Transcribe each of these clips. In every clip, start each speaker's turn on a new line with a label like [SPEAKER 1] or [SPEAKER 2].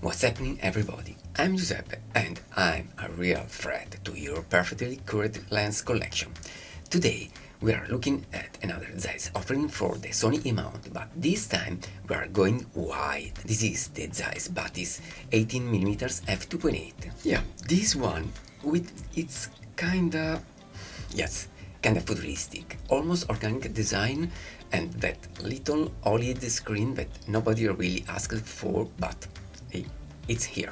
[SPEAKER 1] What's happening, everybody? I'm Giuseppe and I'm a real threat to your perfectly curated lens collection. Today we are looking at another Zeiss offering for the Sony E-mount, but this time we are going wide. This is the Zeiss Batis 18mm f2.8. Yeah, this one with its kinda futuristic, almost organic design and that little OLED screen that nobody really asked for, but hey, it's here.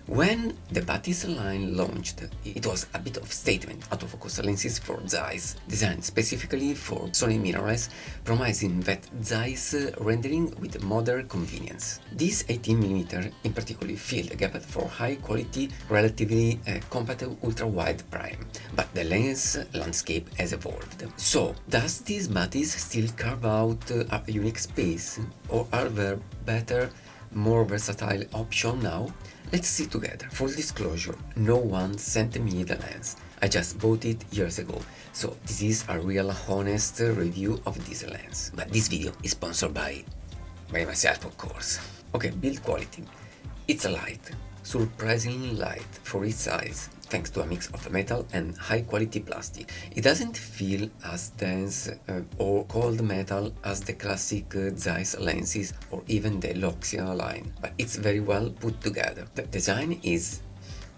[SPEAKER 1] When the Batis line launched, it was a bit of statement. Autofocus lenses for Zeiss, designed specifically for Sony mirrorless, promising that Zeiss rendering with modern convenience. This 18mm in particular filled a gap for high-quality, relatively compact ultra-wide prime, but the lens landscape has evolved. So, does this Batis still carve out a unique space, or are there better, more versatile options now? Let's see together. Full disclosure, no one sent me the lens. I just bought it years ago, so this is a real honest review of this lens. But this video is sponsored by myself, of course. Okay, build quality. It's light, surprisingly light for its size, thanks to a mix of metal and high-quality plastic. It doesn't feel as dense or cold metal as the classic Zeiss lenses or even the Luxia line, but it's very well put together. The design is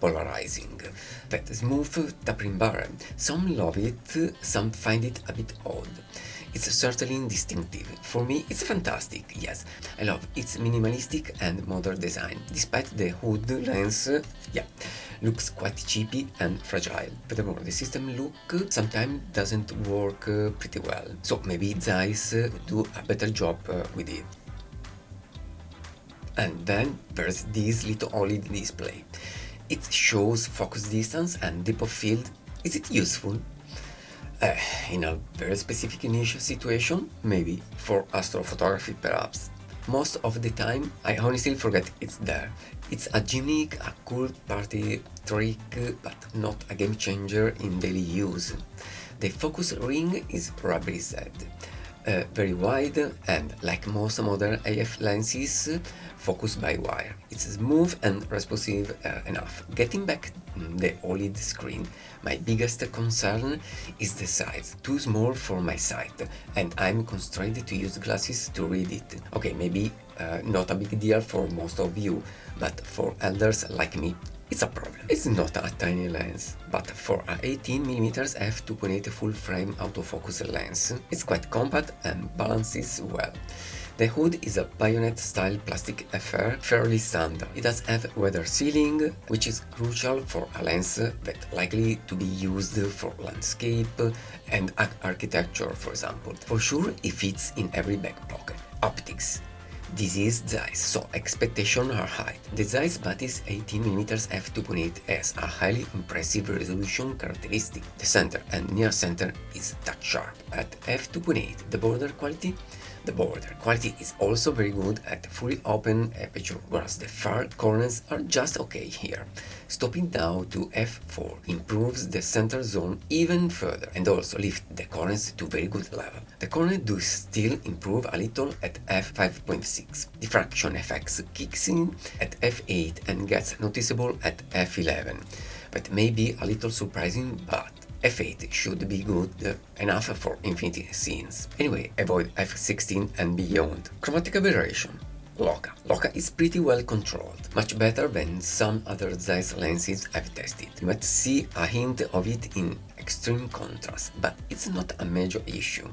[SPEAKER 1] polarizing. That smooth tapering bar. Some love it, some find it a bit odd. It's certainly distinctive. For me, it's fantastic, yes. I love its minimalistic and modern design. Despite the hood lens, looks quite cheapy and fragile. Furthermore, the system look sometimes doesn't work pretty well. So maybe Zeiss could do a better job with it. And then there's this little OLED display. It shows focus distance and depth of field. Is it useful? In a very specific niche situation, maybe, for astrophotography perhaps. Most of the time, I honestly forget it's there. It's a gimmick, a cool party trick, but not a game changer in daily use. The focus ring is rubbery said. Very wide and, like most modern AF lenses, focused by wire. It's smooth and responsive enough. Getting back the OLED screen, my biggest concern is the size. Too small for my sight, and I'm constrained to use glasses to read it. Okay, maybe not a big deal for most of you, but for elders like me, it's a problem. It's not a tiny lens, but for a 18mm f2.8 full-frame autofocus lens, it's quite compact and balances well. The hood is a bayonet-style plastic affair, fairly standard. It does have weather sealing, which is crucial for a lens that likely to be used for landscape and architecture, for example. For sure, it fits in every back pocket. Optics. This is Zeiss, so expectations are high. The Zeiss Batis 18mm f2.8 has a highly impressive resolution characteristic. The center and near center is touch sharp. At f2.8, the border quality is also very good at fully open aperture, whereas the far corners are just okay here. Stopping down to f4 improves the center zone even further and also lifts the corners to very good level. The corners do still improve a little at f5.6. Diffraction effects kicks in at f8 and gets noticeable at f11, but may be a little surprising, but f8 should be good enough for infinity scenes. Anyway, avoid f16 and beyond. Chromatic aberration. Loca is pretty well controlled, much better than some other Zeiss lenses I've tested. You might see a hint of it in extreme contrast, but it's not a major issue.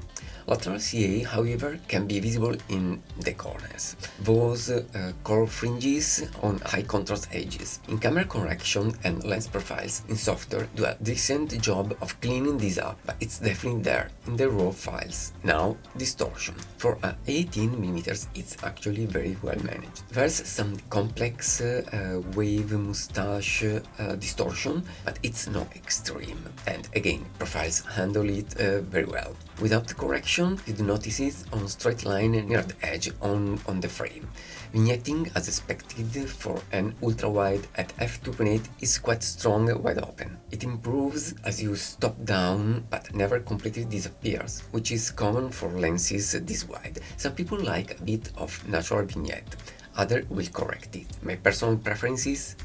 [SPEAKER 1] Lateral CA, however, can be visible in the corners. Those curved fringes on high contrast edges. In camera correction and lens profiles in software do a decent job of cleaning this up, but it's definitely there in the raw files. Now, distortion. For a 18mm, it's actually very well managed. There's some complex wave mustache distortion, but it's not extreme. And again, profiles handle it very well. Without correction, you do notice it on straight line near the edge on the frame. Vignetting, as expected for an ultra-wide at f2.8, is quite strong wide open. It improves as you stop down, but never completely disappears, which is common for lenses this wide. Some people like a bit of natural vignette. other will correct it. My personal preferences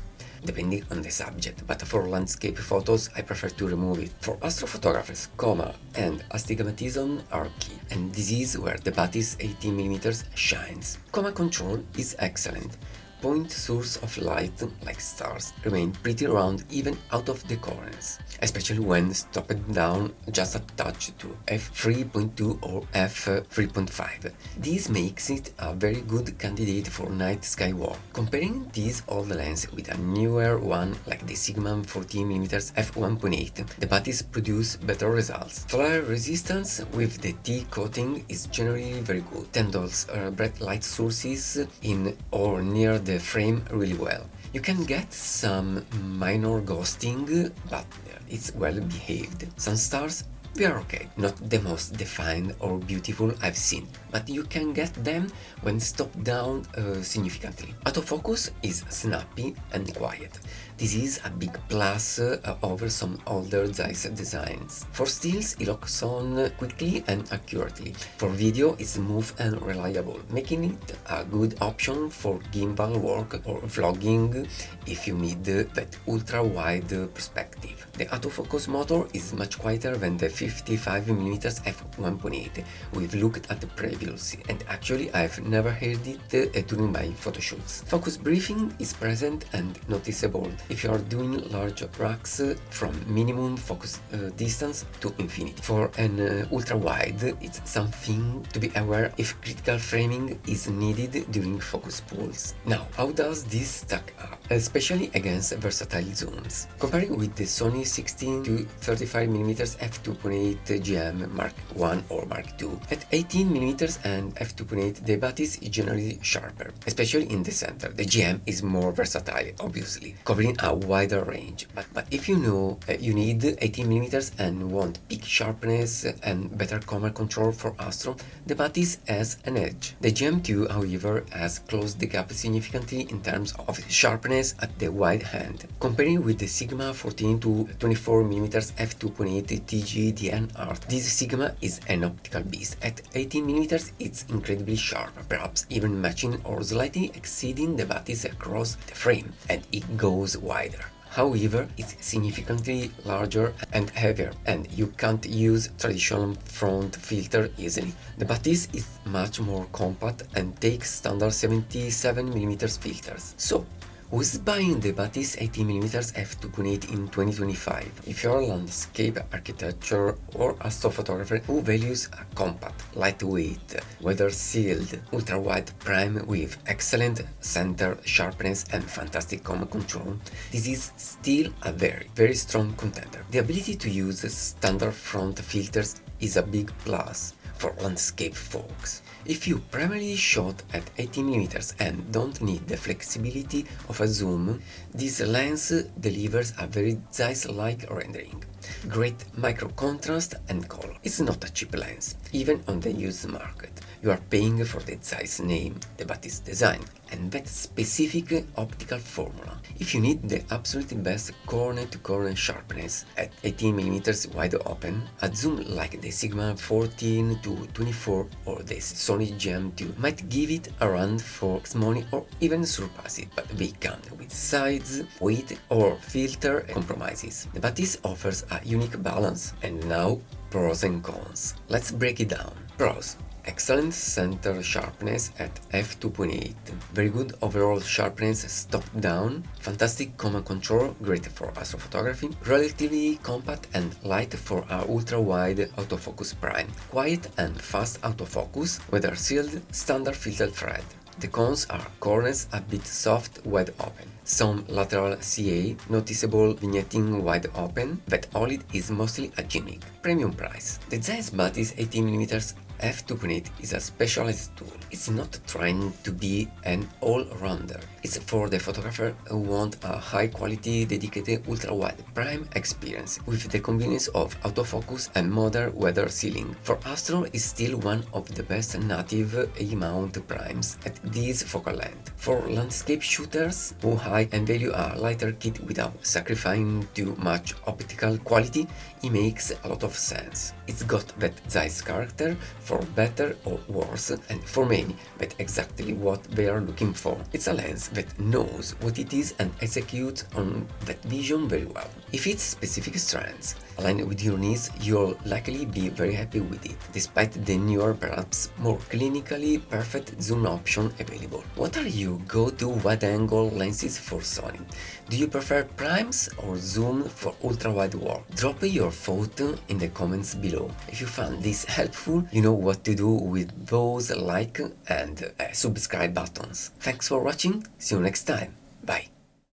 [SPEAKER 1] depending on the subject, but for landscape photos I prefer to remove it. For astrophotographers, coma and astigmatism are key, and this is where the Batis 18mm shines. Coma control is excellent. Point source of light, like stars, remain pretty round even out of the corners, especially when stopped down just a touch to f3.2 or f3.5. This makes it a very good candidate for night sky work. Comparing this old lens with a newer one like the Sigma 14mm f1.8, the Batis produce better results. Flare resistance with the T coating is generally very good. Handles bright light sources in or near the frame really well. You can get some minor ghosting, but it's well behaved. Some stars, they are okay, not the most defined or beautiful I've seen, but you can get them when stopped down significantly. Autofocus is snappy and quiet. This is a big plus over some older Zeiss designs. For stills, it locks on quickly and accurately. For video, it's smooth and reliable, making it a good option for gimbal work or vlogging if you need that ultra-wide perspective. The autofocus motor is much quieter than the 55mm f1.8 we've looked at previously, and actually I've never heard it during my photoshoots. Focus briefing is present and noticeable if you are doing large racks from minimum focus distance to infinity. For an ultra-wide, it's something to be aware if critical framing is needed during focus pulls. Now, how does this stack up, especially against versatile zooms? Comparing with the Sony 16 to 35mm f2.8 GM Mark I or Mark II, at 18mm and f2.8 the Batis is generally sharper, especially in the center. The GM is more versatile, obviously, covering a wider range, but if you know you need 18mm and want peak sharpness and better camera control for astro, the Batis has an edge. The GM2, however, has closed the gap significantly in terms of sharpness at the wide hand. Comparing with the Sigma 14 to 24mm f2.8 TG DNR, this Sigma is an optical beast. At 18mm it's incredibly sharp, perhaps even matching or slightly exceeding the Batis across the frame, and it goes wider. However, it's significantly larger and heavier, and you can't use traditional front filter easily. The Batis is much more compact and takes standard 77mm filters. So, who's buying the Batis 18mm f2.8 in 2025? If you're a landscape architecture or astrophotographer who values a compact, lightweight, weather-sealed, ultra-wide prime with excellent center sharpness and fantastic camera control, this is still a very strong contender. The ability to use standard front filters is a big plus for landscape folks. If you primarily shot at 18mm and don't need the flexibility of a zoom, this lens delivers a very Zeiss-like rendering. Great micro contrast and color. It's not a cheap lens, even on the used market. You are paying for the Zeiss name, the Batis design, and that specific optical formula. If you need the absolutely best corner-to-corner sharpness at 18mm wide open, a zoom like the Sigma 14 to 24 or the Sony GM2 might give it a run for money or even surpass it, but they come with size, weight, or filter compromises. The Batis offers a unique balance, and now pros and cons. Let's break it down. Pros: excellent center sharpness at f2.8, very good overall sharpness top down, fantastic camera control, great for astrophotography, relatively compact and light for our ultra-wide autofocus prime, quiet and fast autofocus, weather sealed, standard filtered thread. The cons are corners a bit soft wide open, some lateral CA, noticeable vignetting wide open, that OLED is mostly a gimmick. Premium price. The Zeiss Batis 18mm f2.8 is a specialized tool. It's not trying to be an all-rounder. It's for the photographer who want a high-quality, dedicated ultra-wide prime experience with the convenience of autofocus and modern weather sealing. For astro, it's still one of the best native A-mount primes at this focal length. For landscape shooters who hide and value a lighter kit without sacrificing too much optical quality, it makes a lot of sense. It's got that Zeiss character for better or worse, and for many, that's exactly what they are looking for. It's a lens that knows what it is and executes on that vision very well. If its specific strengths align with your needs, you'll likely be very happy with it, despite the newer, perhaps more clinically perfect zoom option available. What are your go-to wide-angle lenses for Sony? Do you prefer primes or zoom for ultra-wide work? Drop your thought in the comments below. If you found this helpful, you know what to do with those like and subscribe buttons. Thanks for watching, see you next time, bye!